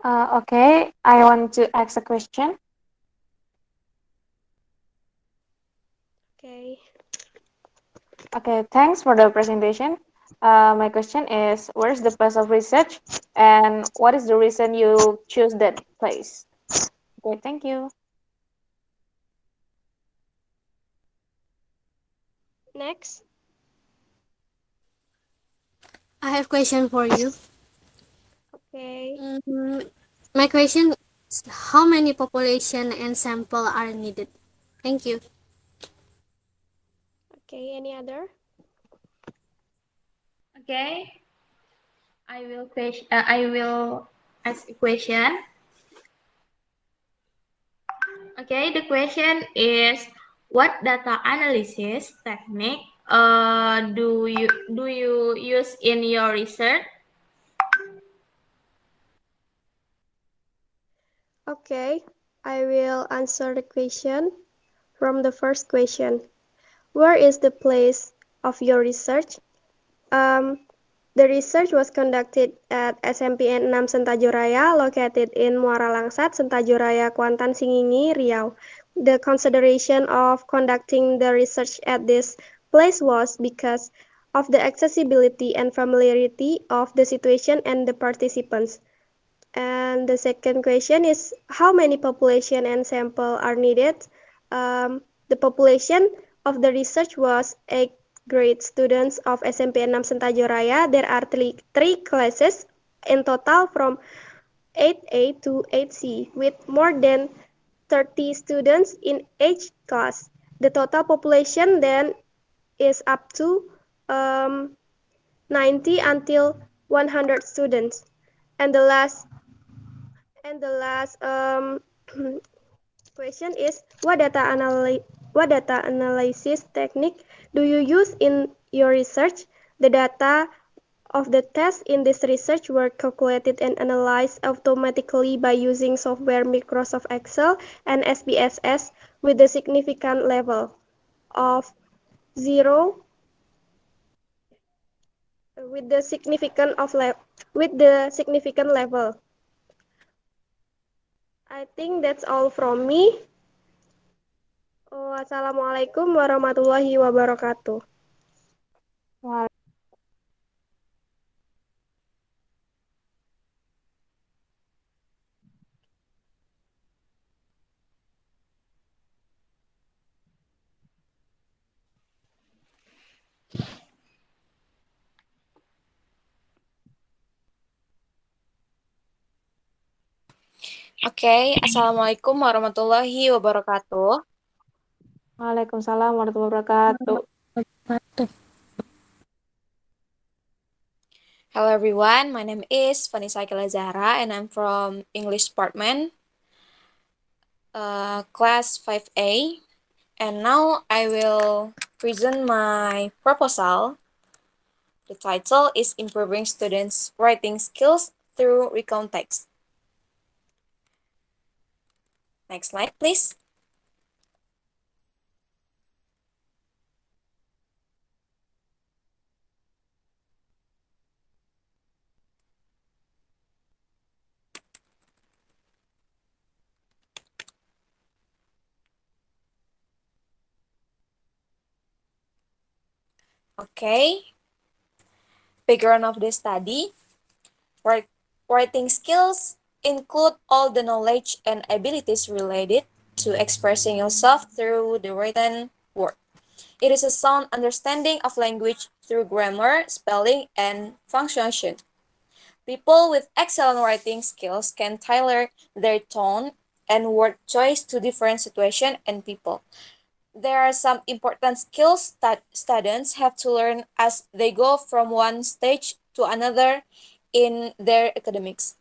Okay, I want to ask a question.
Okay.
Okay, thanks for the presentation. My question is, where's the place of research and what is the reason you choose that place? Okay, thank you.
Next.
I have question for you.
Okay.
My question is how many population and sample are needed? Thank you.
Okay, any other?
Okay, I will ask a question. Okay, the question is, what data analysis technique do you use in your research?
Okay, I will answer the question from the first question. Where is the place of your research? Um, the research was conducted at SMPN 6 Sentajoraya, located in Muara Langsat, Sentajoraya, Kuantan, Singingi, Riau. The consideration of conducting the research at this place was because of the accessibility and familiarity of the situation and the participants. And the second question is how many population and sample are needed? The population of the research was 8 grade students of SMP 6 Sentajoraya. There are three classes in total from 8A to 8C with more than 30 students in each class. The total population then is up to 90 until 100 students. And the last And the last question is what data analysis technique do you use in your research? The data of the tests in this research were calculated and analyzed automatically by using software Microsoft Excel and SPSS with the significant level of 0 with the significant level. I think that's all from me. Wassalamualaikum warahmatullahi wabarakatuh.
Okay, Assalamualaikum warahmatullahi wabarakatuh.
Waalaikumsalam warahmatullahi wabarakatuh.
Hello everyone, my name is Vanisa Akila Zahra and I'm from English Department, class 5A. And now I will present my proposal. The title is Improving Students' Writing Skills Through Recount Text. Next slide, please. Okay. Background of the study. Writing skills include all the knowledge and abilities related to expressing yourself through the written word. It is a sound understanding of language through grammar, spelling, and punctuation. People with excellent writing skills can tailor their tone and word choice to different situations and people. There are some important skills that students have to learn as they go from one stage to another in their academics.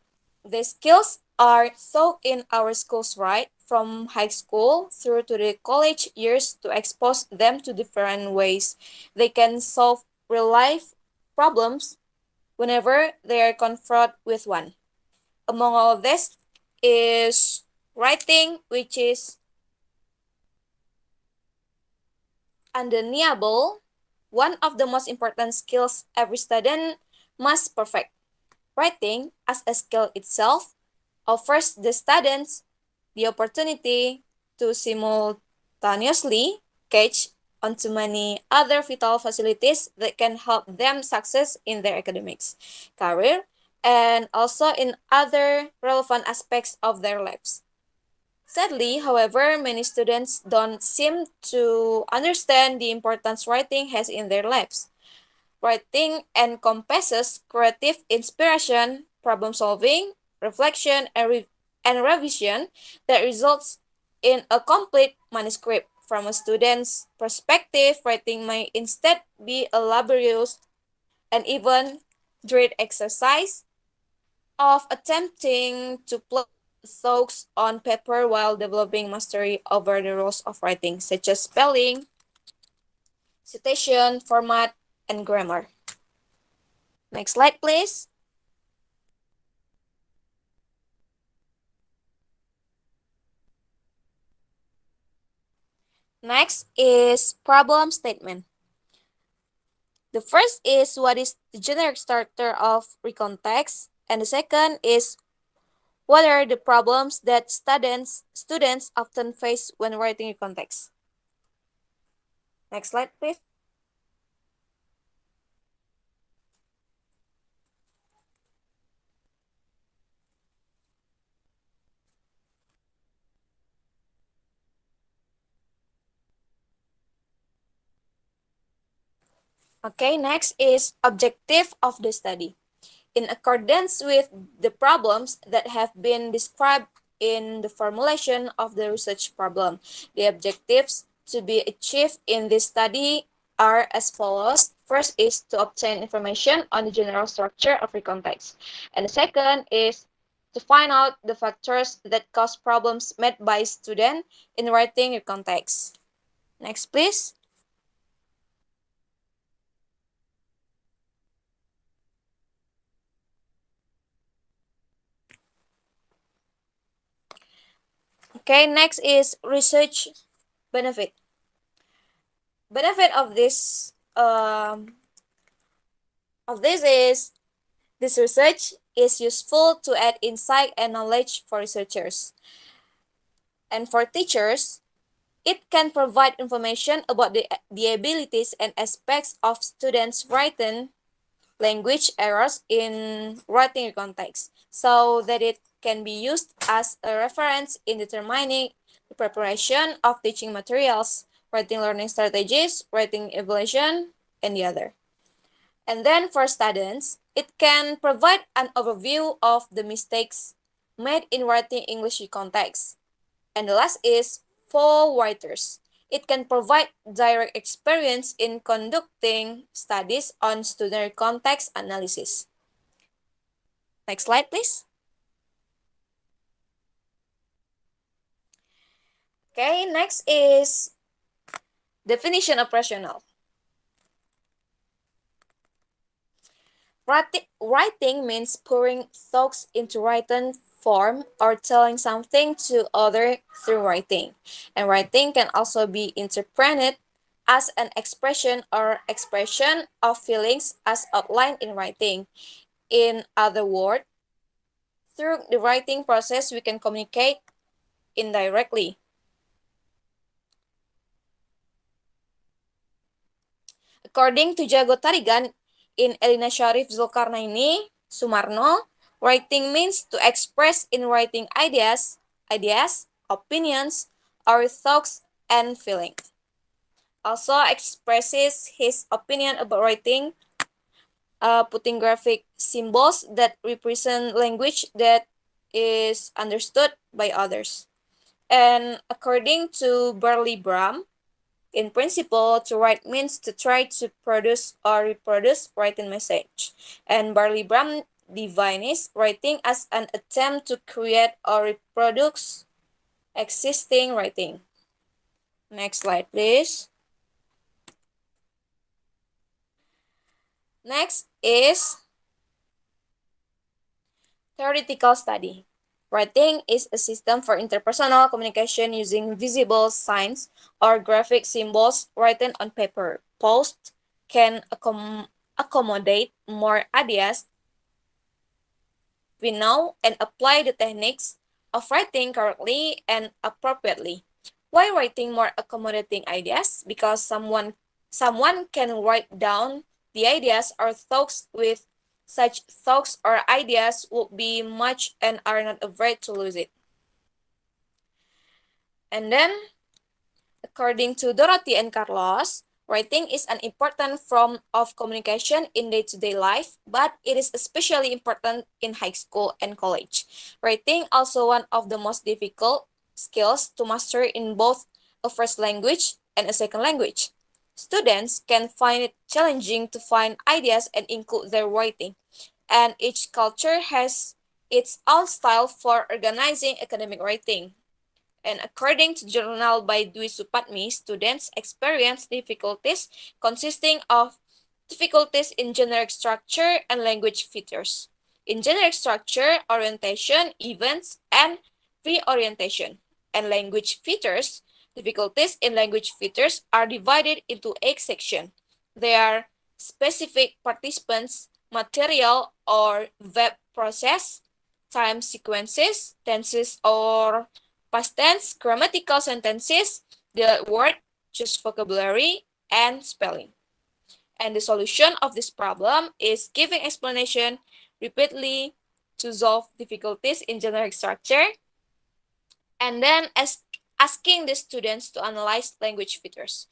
The skills are taught in our schools, right? From high school through to the college years to expose them to different ways. They can solve real life problems whenever they are confronted with one. Among all this is writing, which is undeniable, one of the most important skills every student must perfect. Writing, as a skill itself, offers the students the opportunity to simultaneously catch onto many other vital facilities that can help them success in their academics, career, and also in other relevant aspects of their lives. Sadly, however, many students don't seem to understand the importance writing has in their lives. Writing encompasses creative inspiration, problem solving, reflection, and revision that results in a complete manuscript. From a student's perspective, writing may instead be a laborious and even dread exercise of attempting to place thoughts on paper while developing mastery over the rules of writing, such as spelling, citation, format, and grammar. Next slide, please. Next is problem statement. The first is what is the generic structure of recontext, and the second is what are the problems that students often face when writing recontext. Next slide, please. Okay, next is objective of the study. In accordance with the problems that have been described in the formulation of the research problem, the objectives to be achieved in this study are as follows. First is to obtain information on the general structure of recontext. And the second is to find out the factors that cause problems met by students in writing recontext. Next, please. Okay, next is research benefit. Benefit of this is this research is useful to add insight and knowledge for researchers. And for teachers, it can provide information about the abilities and aspects of students' writing language errors in writing context, so that it can be used as a reference in determining the preparation of teaching materials, writing learning strategies, writing evaluation, and the other. And then for students, it can provide an overview of the mistakes made in writing English context. And the last is for writers. It can provide direct experience in conducting studies on student context analysis. Next slide, please. Okay, next is definition of rational. Writing means pouring thoughts into written form or telling something to others through writing. And writing can also be interpreted as an expression or expression of feelings as outlined in writing. In other words, through the writing process, we can communicate indirectly. According to Jago Tarigan in Elina Sharif Zulkarnaini Sumarno, writing means to express in writing ideas, opinions, or thoughts and feelings. Also expresses his opinion about writing, putting graphic symbols that represent language that is understood by others. And according to Burley Bram, in principle, to write means to try to produce or reproduce written message. And Barley Bram defines writing as an attempt to create or reproduce existing writing. Next slide, please. Next is theoretical study. Writing is a system for interpersonal communication using visible signs or graphic symbols written on paper. Post can accommodate more ideas. We know and apply the techniques of writing correctly and appropriately. Why writing more accommodating ideas? Because someone can write down the ideas or thoughts with such thoughts or ideas would be much and are not afraid to lose it. And then, according to Dorothy and Carlos, writing is an important form of communication in day-to-day life, but it is especially important in high school and college. Writing also one of the most difficult skills to master in both a first language and a second language. Students can find it challenging to find ideas and include their writing, and each culture has its own style for organizing academic writing. And according to journal by Dwi Supatmi, students experience difficulties consisting of difficulties in generic structure and language features. In generic structure, orientation, events, and reorientation. And language features, difficulties in language features are divided into 8 sections. They are specific participants, material or verb process, time sequences, tenses or past tense, grammatical sentences, the word, choose vocabulary, and spelling. And the solution of this problem is giving explanation repeatedly to solve difficulties in generic structure, and then asking the students to analyze language features,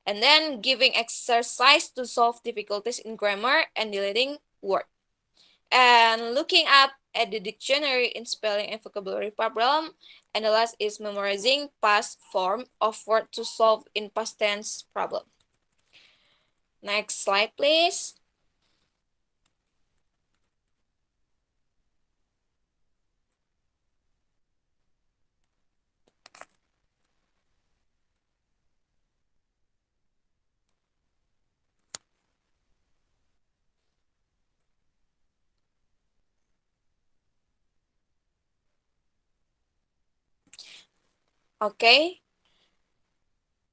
and then giving exercise to solve difficulties in grammar and deleting word. And looking up at the dictionary in spelling and vocabulary problem, and the last is memorizing past form of word to solve in past tense problem. Next slide, please. Okay.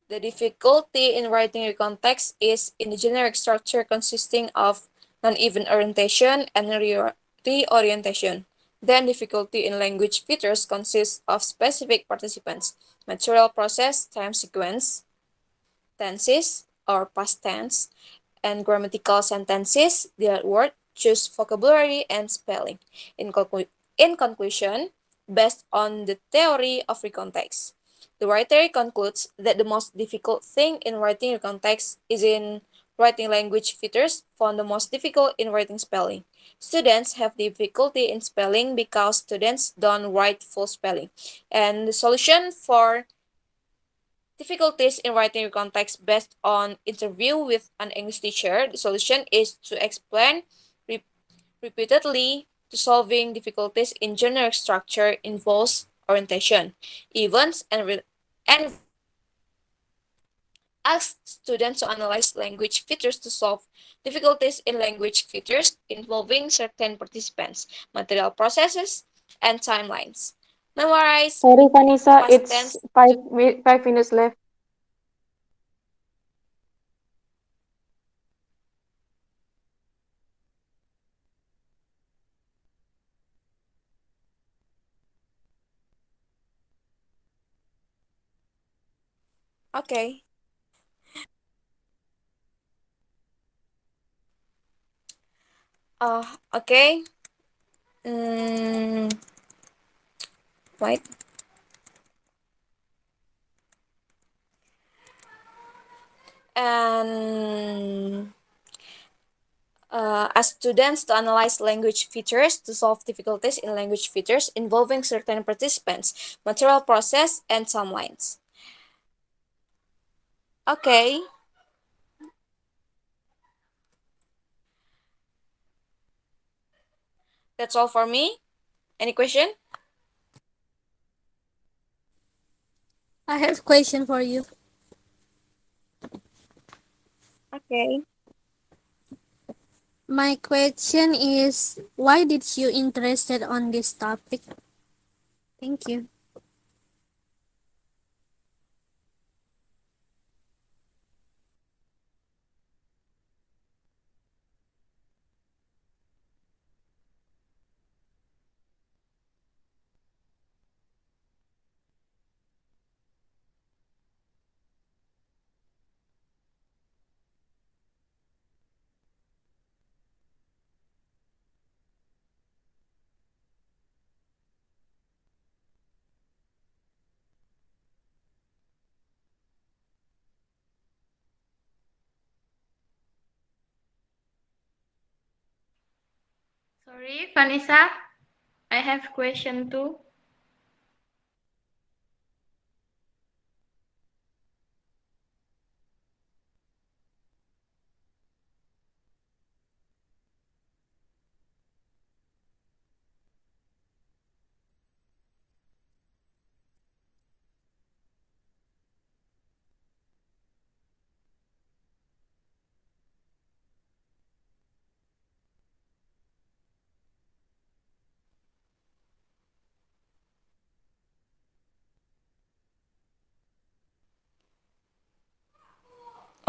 The difficulty in writing your context is in the generic structure consisting of non-even orientation and reorientation. Then difficulty in language features consists of specific participants, material process, time sequence, tenses or past tense, and grammatical sentences, their word, choose vocabulary, and spelling. In conclusion, based on the theory of recontext, the writer concludes that the most difficult thing in writing recontext is in writing language features, found the most difficult in writing spelling. Students have difficulty in spelling because students don't write full spelling. And the solution for difficulties in writing your context based on interview with an English teacher, the solution is to explain repeatedly to solving difficulties in generic structure involves orientation, events, and ask students to analyze language features to solve difficulties in language features involving certain participants, material processes, and timelines. Memorize
Sorry, Vanessa,
past
it's
tense.
5 minutes left.
Okay. Okay. Mm, right. And as students to analyze language features to solve difficulties in language features involving certain participants, material process, and timelines. Okay. That's all for me. Any question?
I have a question for you.
Okay.
My question is, why did you interested on this topic? Thank you.
Sorry, Vanessa, I have question too.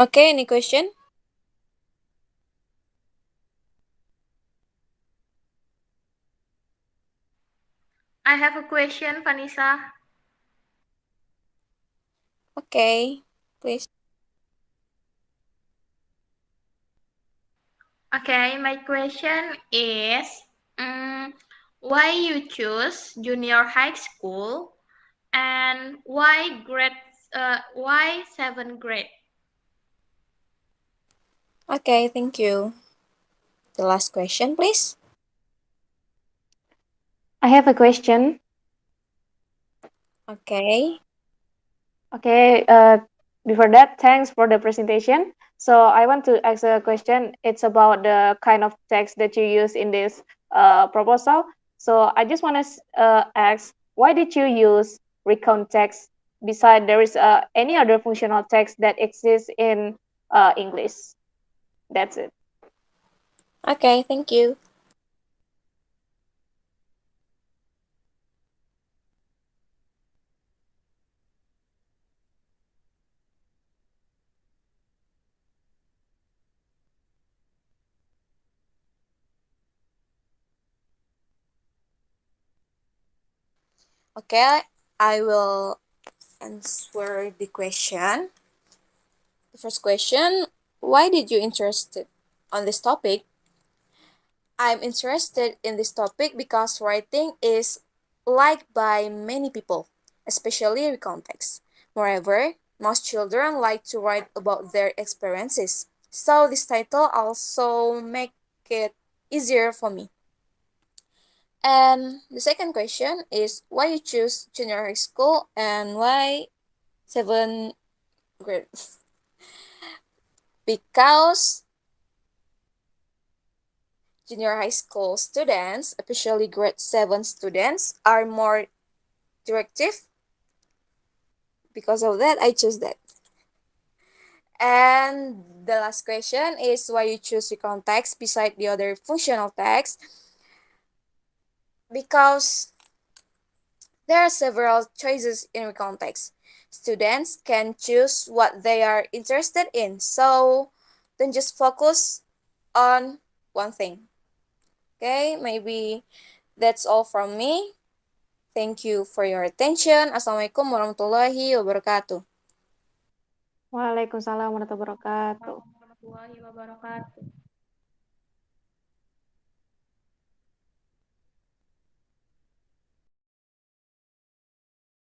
Okay, any question?
I have a question, Vanessa.
Okay, please.
Okay, my question is, why you choose junior high school and why seventh grade?
Okay, thank you. The last question, please.
I have a question.
Okay.
Okay, before that, thanks for the presentation. So I want to ask a question. It's about the kind of text that you use in this proposal. So I just want to ask, why did you use recount text beside there is any other functional text that exists in English? That's it.
Okay, thank you. Okay, I will answer the question. The first question, why did you interested on this topic? I'm interested in this topic because writing is liked by many people, especially in context. Moreover, most children like to write about their experiences. So this title also make it easier for me. And the second question is why you choose junior high school and why 7th grade? Because junior high school students, especially grade 7 students, are more directive. Because of that, I choose that. And the last question is why you choose recount text beside the other functional text. Because there are several choices in recount text. Students can choose what they are interested in, so don't just focus on one thing. Okay, maybe that's all from me. Thank you for your attention. Assalamualaikum warahmatullahi wabarakatuh.
Waalaikumsalam warahmatullahi wabarakatuh.
Warahmatullahi wabarakatuh.